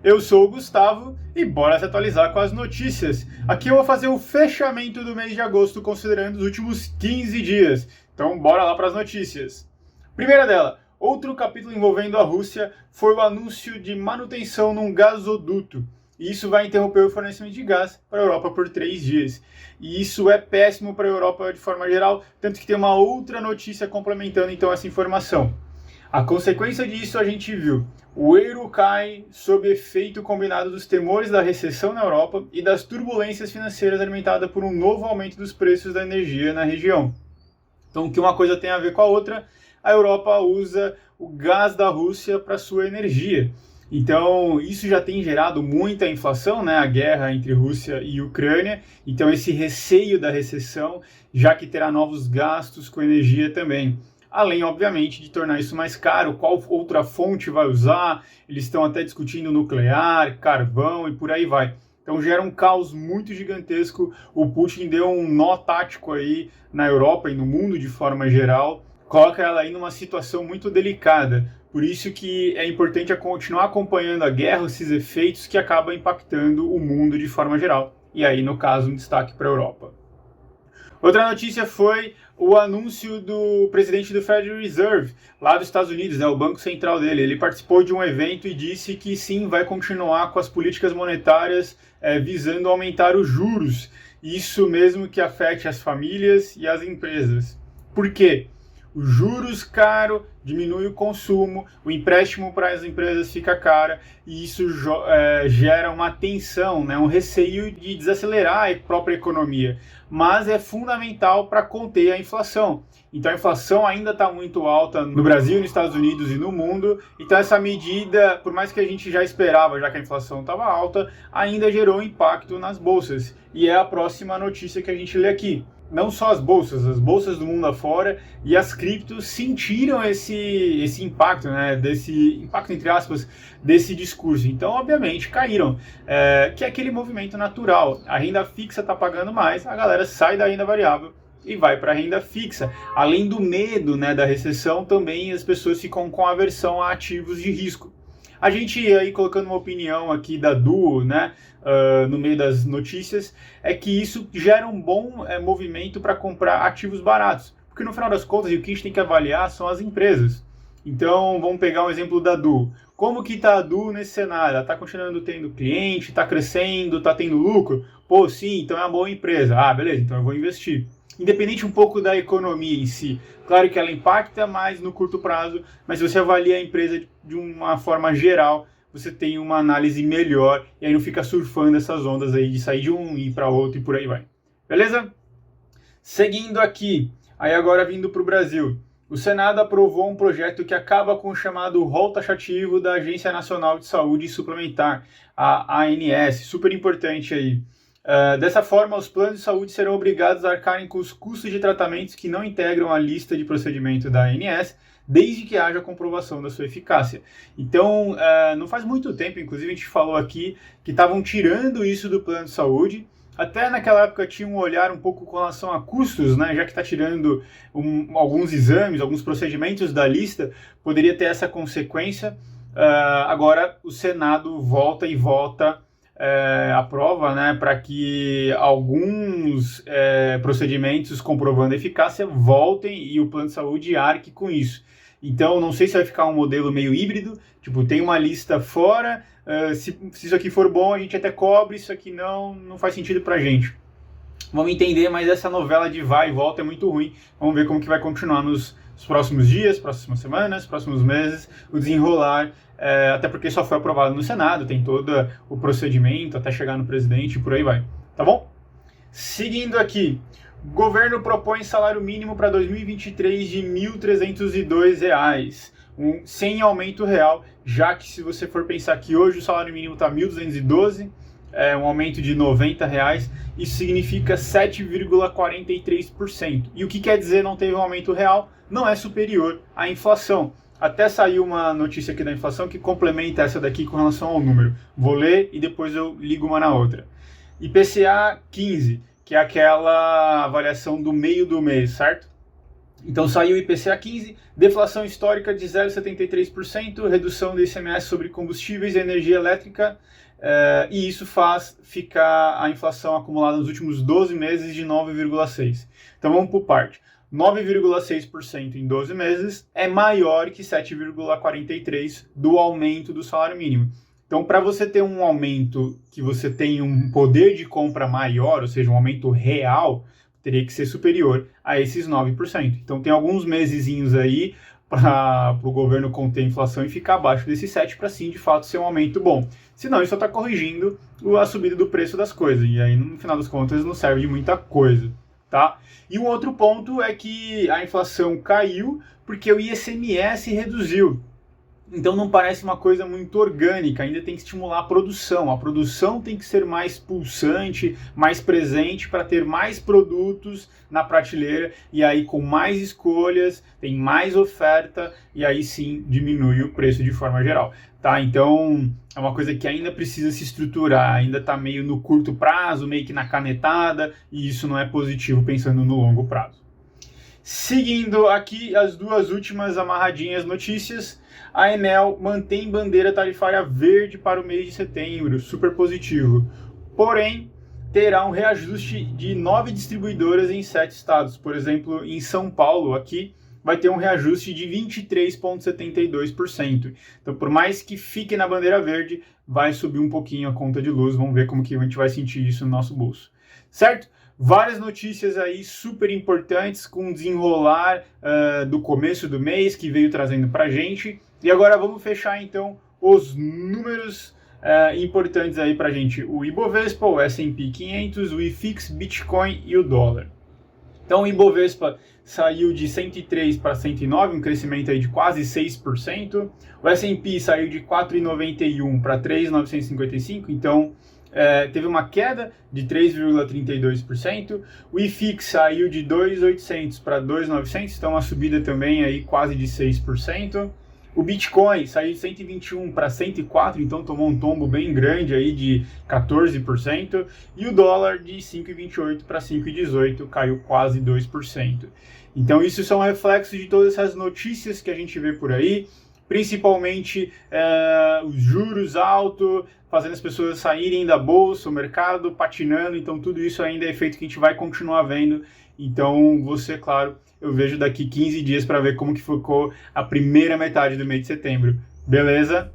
Eu sou o Gustavo e bora se atualizar com as notícias. Aqui eu vou fazer o fechamento do mês de agosto considerando os últimos 15 dias. Então bora lá para as notícias. Primeira dela, outro capítulo envolvendo a Rússia foi o anúncio de manutenção num gasoduto. E isso vai interromper o fornecimento de gás para a Europa por 3 dias. E isso é péssimo para a Europa de forma geral, tanto que tem uma outra notícia complementando então essa informação. A consequência disso a gente viu. O euro cai sob efeito combinado dos temores da recessão na Europa e das turbulências financeiras alimentadas por um novo aumento dos preços da energia na região. Então, o que uma coisa tem a ver com a outra, a Europa usa o gás da Rússia para sua energia. Então, isso já tem gerado muita inflação, né? A guerra entre Rússia e Ucrânia. Então, esse receio da recessão, já que terá novos gastos com energia também. Além, obviamente, de tornar isso mais caro, qual outra fonte vai usar, eles estão até discutindo nuclear, carvão e por aí vai. Então gera um caos muito gigantesco, o Putin deu um nó tático aí na Europa e no mundo de forma geral, coloca ela aí numa situação muito delicada. Por isso que é importante continuar acompanhando a guerra, esses efeitos que acabam impactando o mundo de forma geral. E aí, no caso, um destaque para a Europa. Outra notícia foi o anúncio do presidente do Federal Reserve, lá dos Estados Unidos, né, o banco central dele. Ele participou de um evento e disse que sim, vai continuar com as políticas monetárias visando aumentar os juros. Isso mesmo que afete as famílias e as empresas. Por quê? Os juros caro diminui o consumo, o empréstimo para as empresas fica caro e isso gera uma tensão, né, um receio de desacelerar a própria economia. Mas é fundamental para conter a inflação. Então a inflação ainda está muito alta no Brasil, nos Estados Unidos e no mundo. Então essa medida, por mais que a gente já esperava, já que a inflação estava alta, ainda gerou impacto nas bolsas. E é a próxima notícia que a gente lê aqui. Não só as bolsas do mundo afora e as criptos sentiram esse impacto, né, desse impacto, entre aspas, desse discurso. Então, obviamente, caíram, que é aquele movimento natural. A renda fixa está pagando mais, a galera sai da renda variável e vai para a renda fixa. Além do medo, né, da recessão, também as pessoas ficam com aversão a ativos de risco. A gente aí colocando uma opinião aqui da Duo, né, no meio das notícias, é que isso gera um bom movimento para comprar ativos baratos, porque no final das contas o que a gente tem que avaliar são as empresas. Então vamos pegar um exemplo da Duo. Como que está a Duo nesse cenário? Ela está continuando tendo cliente, está crescendo, está tendo lucro? Pô, sim, então é uma boa empresa. Ah, beleza, então eu vou investir. Independente um pouco da economia em si. Claro que ela impacta mais no curto prazo, mas se você avalia a empresa de uma forma geral, você tem uma análise melhor e aí não fica surfando essas ondas aí de sair de um e ir para outro e por aí vai. Beleza? Seguindo aqui, aí agora vindo para o Brasil. O Senado aprovou um projeto que acaba com o chamado rol taxativo da Agência Nacional de Saúde Suplementar, a ANS, super importante aí. Dessa forma, os planos de saúde serão obrigados a arcarem com os custos de tratamentos que não integram a lista de procedimento da ANS, desde que haja comprovação da sua eficácia. Então, não faz muito tempo, inclusive a gente falou aqui, que estavam tirando isso do plano de saúde. Até naquela época tinha um olhar um pouco com relação a custos, né? Já que está tirando alguns exames, alguns procedimentos da lista, poderia ter essa consequência. Agora o Senado volta e vota a prova, né, para que alguns procedimentos comprovando a eficácia voltem e o plano de saúde arque com isso. Então, não sei se vai ficar um modelo meio híbrido, tipo, tem uma lista fora, se isso aqui for bom, a gente até cobre, isso aqui não faz sentido pra gente. Vamos entender, mas essa novela de vai e volta é muito ruim. Vamos ver como que vai continuar nos próximos dias, próximas semanas, próximos meses, o desenrolar, até porque só foi aprovado no Senado, tem todo o procedimento até chegar no presidente e por aí vai, tá bom? Seguindo aqui, o governo propõe salário mínimo para 2023 de R$ 1.302, sem aumento real, já que se você for pensar que hoje o salário mínimo está R$ 1.212, um aumento de R$ 90, isso significa 7,43%. E o que quer dizer não teve um aumento real? Não é superior à inflação. Até saiu uma notícia aqui da inflação que complementa essa daqui com relação ao número. Vou ler e depois eu ligo uma na outra. IPCA 15, que é aquela avaliação do meio do mês, certo? Então saiu o IPCA 15, deflação histórica de 0,73%, redução do ICMS sobre combustíveis e energia elétrica, e isso faz ficar a inflação acumulada nos últimos 12 meses de 9,6%. Então vamos por parte. 9,6% em 12 meses é maior que 7,43% do aumento do salário mínimo. Então, para você ter um aumento que você tem um poder de compra maior, ou seja, um aumento real, teria que ser superior a esses 9%. Então, tem alguns mesezinhos aí para o governo conter a inflação e ficar abaixo desses 7% para sim, de fato, ser um aumento bom. Senão, isso só está corrigindo a subida do preço das coisas. E aí, no final das contas, não serve de muita coisa. Tá? E um outro ponto é que a inflação caiu porque o ICMS reduziu. Então não parece uma coisa muito orgânica, ainda tem que estimular a produção tem que ser mais pulsante, mais presente para ter mais produtos na prateleira e aí com mais escolhas, tem mais oferta e aí sim diminui o preço de forma geral. Tá? Então é uma coisa que ainda precisa se estruturar, ainda está meio no curto prazo, meio que na canetada e isso não é positivo pensando no longo prazo. Seguindo aqui as duas últimas amarradinhas notícias, a Enel mantém bandeira tarifária verde para o mês de setembro, super positivo. Porém, terá um reajuste de 9 distribuidoras em 7 estados. Por exemplo, em São Paulo, aqui, vai ter um reajuste de 23,72%. Então, por mais que fique na bandeira verde, vai subir um pouquinho a conta de luz. Vamos ver como que a gente vai sentir isso no nosso bolso. Certo? Várias notícias aí super importantes com o desenrolar do começo do mês que veio trazendo pra gente. E agora vamos fechar então os números importantes aí pra gente. O Ibovespa, o S&P 500, o IFIX, Bitcoin e o dólar. Então o Ibovespa saiu de 103 para 109, um crescimento aí de quase 6%. O S&P saiu de 4,91 para 3,955, então teve uma queda de 3,32%. O IFIX saiu de 2.800 para 2.900, então uma subida também aí quase de 6%. O Bitcoin saiu de 121 para 104, então tomou um tombo bem grande aí de 14%. E o dólar de 5,28 para 5,18 caiu quase 2%. Então isso são reflexos de todas essas notícias que a gente vê por aí, principalmente os juros altos, fazendo as pessoas saírem da bolsa, o mercado patinando, então tudo isso ainda é efeito que a gente vai continuar vendo. Então você, claro, eu vejo daqui 15 dias para ver como que ficou a primeira metade do mês de setembro. Beleza?